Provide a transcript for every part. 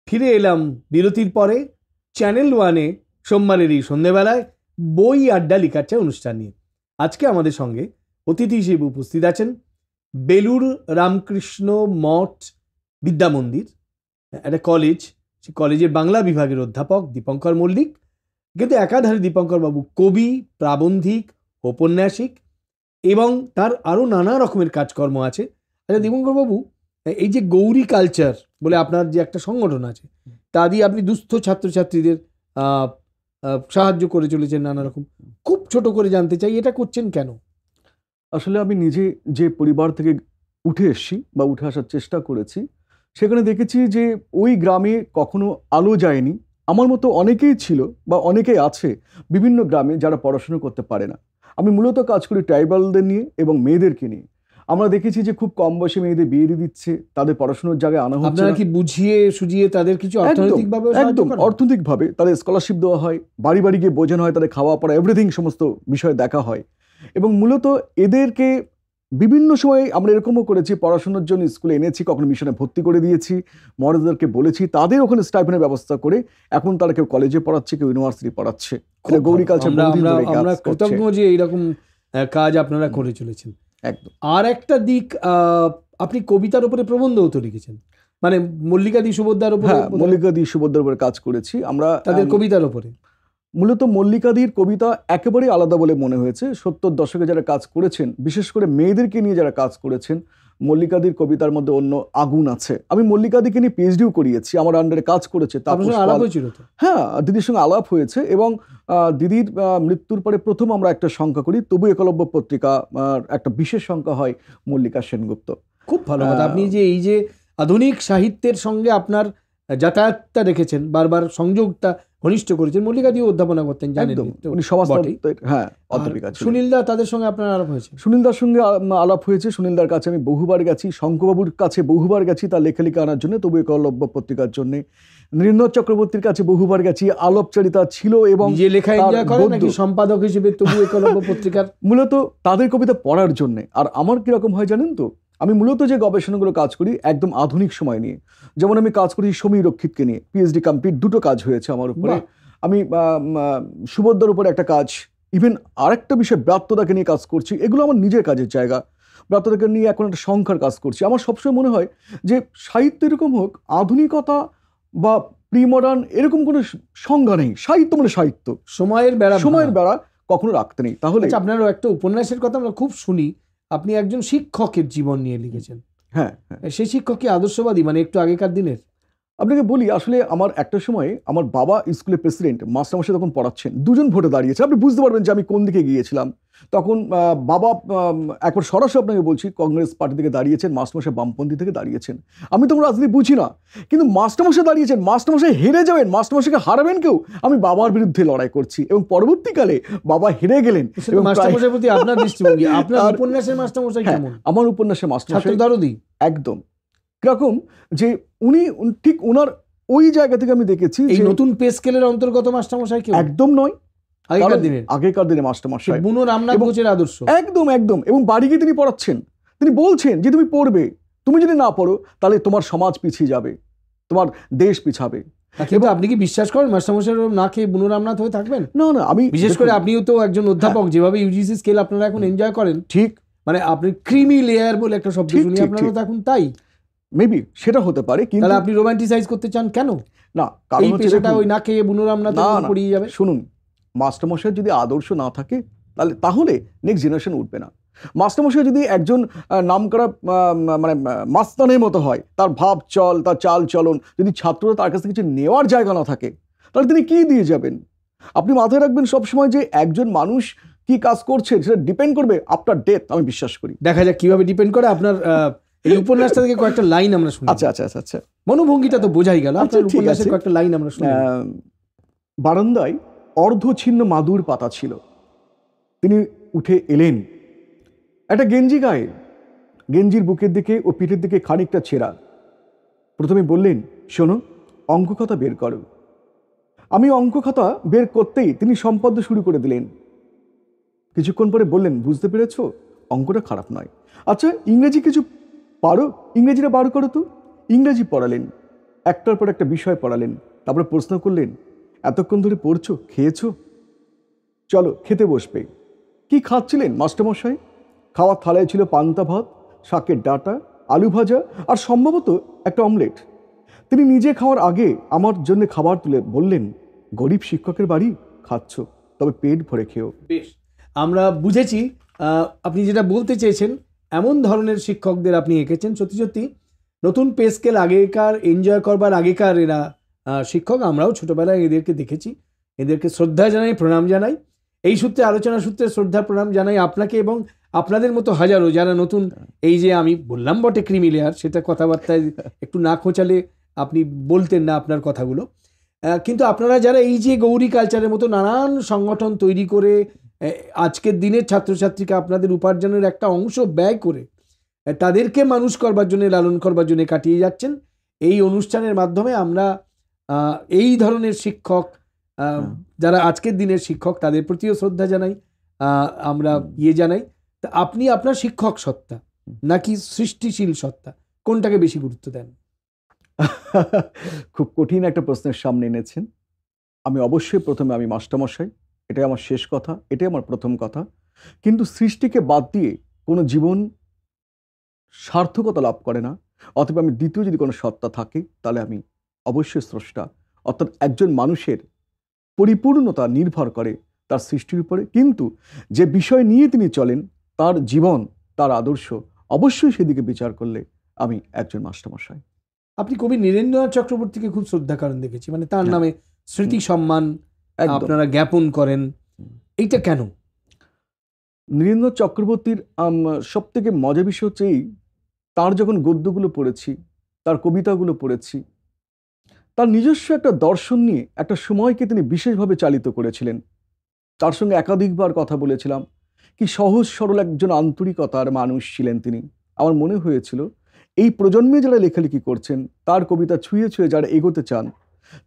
ফিরে এলাম বিরতির পরে চ্যানেল ওয়ানে সোমবারের এই সন্ধ্যেবেলায় বই আড্ডা লিখার চা অনুষ্ঠান নিয়ে। আজকে আমাদের সঙ্গে অতিথি হিসেবে উপস্থিত আছেন বেলুর রামকৃষ্ণ মঠ বিদ্যা মন্দির, একটা কলেজ, সেই কলেজের বাংলা বিভাগের অধ্যাপক দীপঙ্কর মল্লিক। কিন্তু একাধারে দীপঙ্কর বাবু কবি, প্রাবন্ধিক, ঔপন্যাসিক এবং তার আরও নানা রকমের কাজকর্ম আছে। আচ্ছা দীপঙ্কর বাবু, এই যে গৌরী কালচার বলে আপনার যে একটা সংগঠন আছে, তা দিয়ে আপনি দুস্থ ছাত্রছাত্রীদের সাহায্য করে চলেছেন নানা রকম। খুব ছোট করে জানতে চাই, এটা করছেন কেন? আসলে আমি নিজে যে পরিবার থেকে উঠে এসেছি বা উঠে আসার চেষ্টা করেছি, সেখানে দেখেছি যে ওই গ্রামে কখনো আলো যায়নি। আমার মতো অনেকেই ছিল বা অনেকেই আছে বিভিন্ন গ্রামে যারা পড়াশোনা করতে পারে না। আমি মূলত কাজ করি ট্রাইবালদের নিয়ে এবং মেয়েদেরকে নিয়ে। আমরা দেখেছি যে খুব কম বয়সে মেয়েদের বিয়ে দিয়ে দিচ্ছে, তাদের পড়াশোনার জায়গায় আনা হচ্ছে। আপনারা কি বুঝিয়ে সুঝিয়ে তাদের কিছু অর্থনৈতিকভাবে একদম অর্থনৈতিকভাবে তাদের স্কলারশিপ দেওয়া হয়, বাড়ি বাড়ি গিয়ে বোঝানো হয়, তাদের খাওয়া পড়া এভরিথিং সমস্ত বিষয় দেখা হয়। এবং মূলত এদেরকে বিভিন্ন সময় আমরা এরকমও করেছি, পড়াশোনার জন্য স্কুলে এনেছি, কখনো মিশনে ভর্তি করে দিয়েছি, মডেলদেরকে বলেছি, তাদের ওখানে স্টাইপেন্ডের ব্যবস্থা করে এখন তারা কেউ কলেজে পড়াচ্ছে, কেউ ইউনিভার্সিটি পড়াচ্ছে। গৌরী কালচার আমরা কৃতজ্ঞ যে এইরকম কাজ আপনারা করে চলেছেন। একদম। আর একটা দিক, আপনি কবিতার উপরে প্রবন্ধও তো লিখেছেন, মানে মল্লিকাদি সুভদ্রার উপরে। হ্যাঁ, মল্লিকাদি সুভদ্রার উপরে কাজ করেছি আমরা, তাদের কবিতার উপরে। মূলত মল্লিকাদির কবিতা একেবারেই আলাদা বলে মনে হয়েছে। 70 দশকে যারা কাজ করেছেন, বিশেষ করে মেয়েদেরকে নিয়ে যারা কাজ করেছেন, মল্লিকাদির কবিতার মধ্যে অন্য আগুন আছে। আমি মল্লিকাদিকে নিয়ে পিএইচডিও করিয়েছি, আমার আন্ডারে কাজ করেছে। হ্যাঁ, দিদির সঙ্গে আলাপ হয়েছে এবং দিদির মৃত্যুর পরে প্রথম আমরা একটা সংখ্যা করি, তবু একলব্য পত্রিকা একটা বিশেষ সংখ্যা হয় মল্লিকা সেনগুপ্ত। খুব ভালো কথা। আপনি যে এই যে আধুনিক সাহিত্যের সঙ্গে আপনার যাতায়াতটা রেখেছেন, বারবার সংযোগটা ঘনিষ্ঠ করেছেন। মল্লিকাদিও অধ্যাপনা করতেন, জানেন, উনি সমাজতত্ত্বের অধ্যাপিকা ছিলেন। সুনীলদা, তাদের সঙ্গে আপনার আলাপ হয়েছে? সুনীলদার সঙ্গে আলাপ হয়েছে। সুনীলদার কাছে আমি বহুবার গেছি, শঙ্করবাবুর কাছে বহুবার গেছি তার লেখালেখি আনার জন্য, তবু একলব্য পত্রিকার জন্য। নীরেন্দ্র চক্রবর্তীর কাছে বহুবার গেছি, আলাপচারিতা ছিল এবং যে লেখা এনজয় করেন নাকি সম্পাদক হিসেবে তবু একলব্য পত্রিকার? মূলত তাদের কবিতা পড়ার জন্য। আর আমার কিরকম হয় জানেন তো, আমি মূলত যে গবেষণাগুলো কাজ করি একদম আধুনিক সময় নিয়ে। যেমন আমি কাজ করি সমীর রক্ষিতকে নিয়ে, পিএইচডি কমপ্লিট, দুটো কাজ হয়েছে আমার উপরে। আমি সুভদ্রার উপরে একটা কাজ, ইভেন আরেকটা বিষয় ব্রাত্যদাকে নিয়ে কাজ করছি। এগুলো আমার নিজের কাজের জায়গা। ব্রাত্যদাকে নিয়ে এখন একটা সংখ্যার কাজ করছি। আমার সবসময় মনে হয় যে সাহিত্য এরকম হোক, আধুনিকতা বা প্রি মডার্ন এরকম কোনো সংজ্ঞা নেই। সাহিত্য মানে সাহিত্য, সময়ের বেড়া কখনো রাখতে নেই। তাহলে আপনারও একটা উপন্যাসের কথা আমরা খুব শুনি, আপনি একজন শিক্ষকের জীবন নিয়ে লিখেছেন। হ্যাঁ, সেই শিক্ষক কি আদর্শবাদী, মানে একটু আগেকার দিনের? আপনাকে বলি, আসলে আমার একটা সময় আমার বাবা স্কুলের প্রেসিডেন্ট, মাস্টারমশাই তখন পড়াচ্ছেন, দুজন ভোটে দাঁড়িয়েছে। আপনি বুঝতে পারবেন যে আমি কোন দিকে গিয়েছিলাম তখন। বাবা একবার সরাসরি আপনাকে বলছি, কংগ্রেস পার্টি থেকে দাঁড়িয়েছেন, মাস্টারমশাই বামপন্থী থেকে দাঁড়িয়েছেন। আমি তখন রাজনীতি বুঝি না, কিন্তু মাস্টারমশাই দাঁড়িয়েছেন, মাস্টারমশাই হেরে যাবেন, মাস্টারমশাইকে হারাবেন কেউ। আমি বাবার বিরুদ্ধে লড়াই করছি এবং পরবর্তীকালে বাবা হেরে গেলেন। মাস্টারমশাইয়ের প্রতি আপনার দৃষ্টিভঙ্গি, আপনার উপন্যাসের মাস্টারমশাই কেমন? আমার উপন্যাসের মাস্টারমশাই দরদি একদম কিরকম, যে উনি ঠিক ওনার ওই জায়গা থেকে আমি দেখেছি এই নতুন পে স্কেলের অন্তর্গত মাস্টারমশাই কেউ একদম নয়। আগেকার দিনে মাস্টারমশাই বুনো রামনাথ ঘোষের আদর্শ একদম। এবং বাড়ি গিয়ে তিনি পড়াচ্ছেন, তিনি বলছেন যে তুমি পড়বে, তুমি যদি না পড়ো তাহলে তোমার সমাজ পিছিয়ে যাবে, তোমার দেশ পিছাবে। কিন্তু আপনি কি বিশ্বাস করেন মাস্টারমশাই না খেয়ে বুনো রামনাথ হয়ে থাকবেন? না, আমি বিশেষ করে আপনিও তো একজন অধ্যাপক, যেভাবে ইউজিসি স্কেল আপনারা এখন এনজয় করেন, ঠিক মানে আপনি ক্রিমি লেয়ার বলে একটা শব্দ শুনি, আপনারা তো এখন তাই। মেবি সেটা হতে পারে, কিন্তু আপনি রোমান্টিসাইজ করতে চান কেন? না, কারণ পেশাটা ওই না খেয়ে বুনো রামনাথ পড়িয়ে যাবে। শুনুন, মাস্টারমশাই যদি আদর্শ না থাকে তাহলে নেক্সট জেনারেশন উঠবে না। মাস্টারমশাই যদি একজন নামকরা মানে মাস্তানের মতো হয়, তার ভাব চল, তার চাল চলন, যদি ছাত্ররা তার কাছ থেকে কিছু নেওয়ার জায়গা না থাকে, তাহলে তিনি কি দিয়ে যাবেন? আপনি মাথায় রাখবেন সবসময় যে একজন মানুষ কি কাজ করছে সেটা ডিপেন্ড করবে আফটার ডেথ। আমি বিশ্বাস করি। দেখা যাক কিভাবে ডিপেন্ড করে। আপনার এই উপন্যাসটা থেকে কয়েকটা লাইন আমরা শুনি। আচ্ছা, মনোভঙ্গিটা তো বোঝাই গেল। আপনার উপন্যাসের কয়েকটা লাইন আমরা শুনি। বারান্দায় অর্ধছিন্ন মাদুর পাতা ছিল, তিনি উঠে এলেন। একটা গেঞ্জি গায়ে, গেঞ্জির বুকের দিকে ও পিঠের দিকে খানিকটা ছেঁড়া। প্রথমে বললেন, শোনো, অঙ্ক খাতা বের করো। আমি অঙ্ক খাতা বের করতেই তিনি সম্পদ শুরু করে দিলেন। কিছুক্ষণ পরে বললেন, বুঝতে পেরেছো, অঙ্কটা খারাপ নয়। আচ্ছা, ইংরেজি কিছু পারো? ইংরেজিটা বার করো তো। ইংরেজি পড়ালেন। একটার পর একটা বিষয় পড়ালেন, তারপরে প্রশ্ন করলেন, এতক্ষণ ধরে পড়ছো, খেয়েছো? চলো খেতে বসবে। কি খাচ্ছিলেন মাস্টারমশাই? খাওয়ার থালায় ছিল পান্তা ভাত, শাকের ডাঁটা, আলু ভাজা আর সম্ভবত একটা অমলেট। তিনি নিজে খাওয়ার আগে আমার জন্য খাবার তুলে বললেন, গরিব শিক্ষকের বাড়ি, খাচ্ছ তবে পেট ভরে খেও। বেশ, আমরা বুঝেছি আপনি যেটা বলতে চেয়েছেন। এমন ধরনের শিক্ষকদের আপনি এঁকেছেন, সত্যি সত্যি নতুন পে স্কেল আগেকার, এনজয় করবার আগেকার এরা শিক্ষক। আমরাও ছোটবেলায় এদেরকে দেখেছি, এদেরকে শ্রদ্ধা জানাই, প্রণাম জানাই। এই সূত্রে, আলোচনা সূত্রে শ্রদ্ধা প্রণাম জানাই আপনাকে এবং আপনাদের মতো হাজারো যারা নতুন, এই যে আমি বললাম বটে ক্রিমি লেয়ার, সেটা কথাবার্তায় একটু না খোঁচালে আপনি বলতেন না আপনার কথাগুলো। কিন্তু আপনারা যারা এই যে গৌরী কালচারের মতো নানান সংগঠন তৈরি করে আজকের দিনের ছাত্রছাত্রীকে আপনাদের উপার্জনের একটা অংশ ব্যয় করে তাদেরকে মানুষ করবার জন্য, লালন করবার জন্য কাটিয়ে যাচ্ছেন, এই অনুষ্ঠানের মাধ্যমে আমরা এই ধরনের শিক্ষক যারা আজকের দিনের শিক্ষক তাদের প্রতিও শ্রদ্ধা জানাই, আমরা জানাই। তা আপনি আপনার শিক্ষক সত্তা নাকি সৃষ্টিশীল সত্তা, কোনটাকে বেশি গুরুত্ব দেন? খুব কঠিন একটা প্রশ্নের সামনে এনেছেন। আমি অবশ্যই প্রথমে আমি মাস্টারমশাই, এটাই আমার শেষ কথা, এটাই আমার প্রথম কথা। কিন্তু সৃষ্টিকে বাদ দিয়ে কোনো জীবন সার্থকতা লাভ করে না। অতএব আমি দ্বিতীয় যদি কোনো সত্তা থাকে তাহলে আমি অবশ্যই স্রষ্টা। অর্থাৎ একজন মানুষের পরিপূর্ণতা নির্ভর করে তার সৃষ্টির উপরে, কিন্তু যে বিষয় নিয়ে তিনি চলেন, তার জীবন, তার আদর্শ, অবশ্যই সেদিকে বিচার করলে আমি একজন মাস্টারমশাই। আপনি কবি নীরেন্দ্রনাথ চক্রবর্তীকে খুব শ্রদ্ধা করেন দেখেছি, মানে তার নামে স্মৃতি সম্মান আপনারা জ্ঞাপন করেন, এইটা কেন? নীরেন্দ্রনাথ চক্রবর্তীর সব থেকে মজার বিষয় হচ্ছে এই, তার যখন গদ্যগুলো পড়েছি, তার কবিতাগুলো পড়েছি, তার নিজস্ব একটা দর্শন নিয়ে একটা সময়কে তিনি বিশেষভাবে চালিত করেছিলেন। তার সঙ্গে একাধিকবার কথা বলেছিলাম। কি সহজ সরল একজন আন্তরিকতার মানুষ ছিলেন তিনি। আমার মনে হয়েছিল এই প্রজন্মে যারা লেখালেখি করছেন, তার কবিতা ছুঁয়ে ছুঁয়ে যারা এগোতে চান,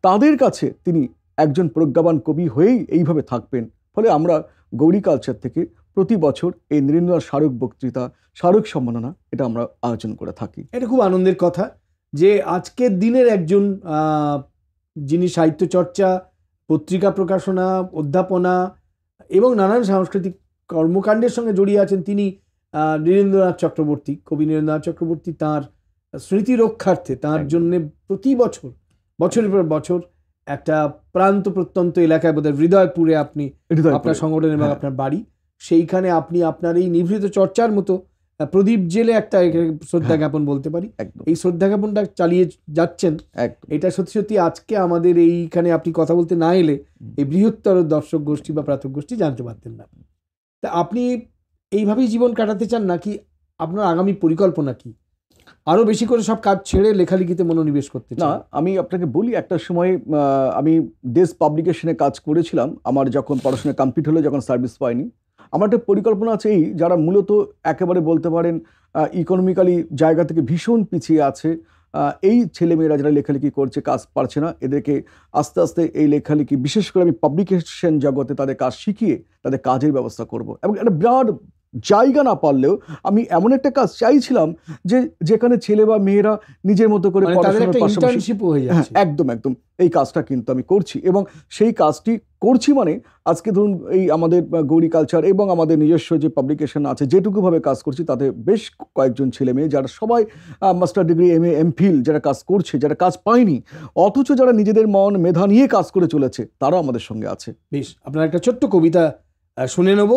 তাদের কাছে তিনি একজন প্রজ্ঞাবান কবি হয়েই এইভাবে থাকবেন। ফলে আমরা গৌরী কালচার থেকে প্রতি বছর এই নীরেন্দ্রনাথ স্মারক বক্তৃতা, স্মারক সম্মাননা এটা আমরা আয়োজন করে থাকি। এটা খুব আনন্দের কথা যে আজকের দিনের একজন যিনি সাহিত্য চর্চা, পত্রিকা প্রকাশনা, অধ্যাপনা এবং নানান সাংস্কৃতিক কর্মকাণ্ডের সঙ্গে জড়িয়ে আছেন, তিনি নীরেন্দ্রনাথ চক্রবর্তী, কবি নীরেন্দ্রনাথ চক্রবর্তী তাঁর স্মৃতি রক্ষার্থে তাঁর জন্যে প্রতি বছর, বছরের পর বছর একটা প্রান্ত প্রত্যন্ত এলাকায়, বোধহয় হৃদয়পুরে আপনি আপনার সংগঠন এবং আপনার বাড়ি, সেইখানে আপনি আপনার এই নিভৃত চর্চার মতো প্রদীপ জেলে একটা শ্রদ্ধা জ্ঞাপন বলতে পারি, এই শ্রদ্ধা জ্ঞাপনটা চালিয়ে যাচ্ছেন। এটা সত্যি সত্যি আজকে আমাদের এইখানে আপনি কথা বলতে না এলে এই বৃহত্তর দর্শক গোষ্ঠী বা প্রাথক গোষ্ঠী জানতে পারতেন না। তা আপনি এইভাবেই জীবন কাটাতে চান নাকি আপনার আগামী পরিকল্পনা কি? আরো বেশি করে সব কাজ ছেড়ে লেখালেখিতে মনোনিবেশ করতে চান? না, আমি আপনাকে বলি, একটা সময় আমি দেশ পাবলিকেশনে কাজ করেছিলাম। আমার যখন পড়াশোনা কমপ্লিট হলো, যখন সার্ভিস পাইনি, আমার একটা পরিকল্পনা আছে এই, যারা মূলত একেবারে বলতে পারেন ইকোনমিক্যালি জায়গা থেকে ভীষণ পিছিয়ে আছে, এই ছেলেমেয়েরা যারা লেখালেখি করছে, কাজ পারছে না, এদেরকে আস্তে আস্তে এই লেখালেখি, বিশেষ করে আমি পাবলিকেশন জগতে তাদের কাজ শিখিয়ে তাদের কাজের ব্যবস্থা করব। এবং একটা বিরাট জায়গা না পারলেও আমি এমন একটা কাজ চাইছিলাম যে যেখানে ছেলে বা মেয়েরা নিজের মতো করে একদম একদম এই কাজটা কিন্তু আমি করছি, এবং সেই কাজটি করছি মানে আজকে ধরুন এই আমাদের গৌরী কালচার এবং আমাদের নিজস্ব যে পাবলিকেশন আছে, যেটুকুভাবে কাজ করছি তাতে বেশ কয়েকজন ছেলে মেয়ে যারা সবাই মাস্টার ডিগ্রি, MA, MPhil যারা কাজ করছে, যারা কাজ পায়নি, অথচ যারা নিজেদের মন মেধা নিয়ে কাজ করে চলেছে, তারাও আমাদের সঙ্গে আছে। বেশ, আপনার একটা ছোট্ট কবিতা শুনে নেব,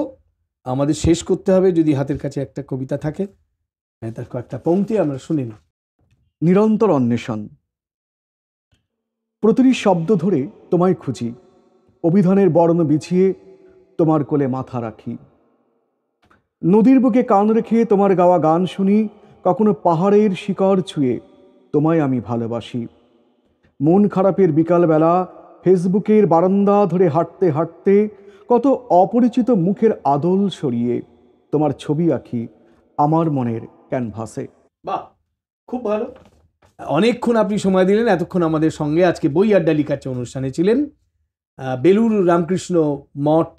আমাদের শেষ করতে হবে, যদি হাতের কাছে একটা কবিতা থাকে তার কয়েকটা পংক্তি আমরা শুনে নিই। নিরন্তর অন্বেষণ। প্রতিটি শব্দ ধরে তোমায় খুঁজি, অভিধানের বর্ণ বিছিয়ে তোমার কোলে মাথা রাখি, নদীর বুকে কান রেখে তোমার গাওয়া গান শুনি, কখনো পাহাড়ের শিকড় ছুঁয়ে তোমায় আমি ভালোবাসি। মন খারাপের বিকালবেলা ফেসবুকের বারান্দা ধরে হাঁটতে হাঁটতে কত অপরিচিত মুখের আদল সরিয়ে তোমার ছবি আঁকি আমার মনের ক্যানভাসে। বাহ, খুব ভালো। অনেকক্ষণ আপনি সময় দিলেন, এতক্ষণ আমাদের সঙ্গে আজকে বই আড্ডা লিখাচ্ছে অনুষ্ঠানে ছিলেন বেলুর রামকৃষ্ণ মঠ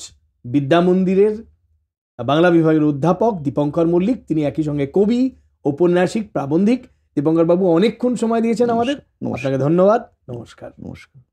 বিদ্যা মন্দিরের বাংলা বিভাগের অধ্যাপক দীপঙ্কর মল্লিক। তিনি একই সঙ্গে কবি, ঔপন্যাসিক, প্রাবন্ধিক দীপঙ্কর বাবু অনেকক্ষণ সময় দিয়েছেন আমাদের, নমস্কার আপনাকে ধন্যবাদ, নমস্কার। নমস্কার।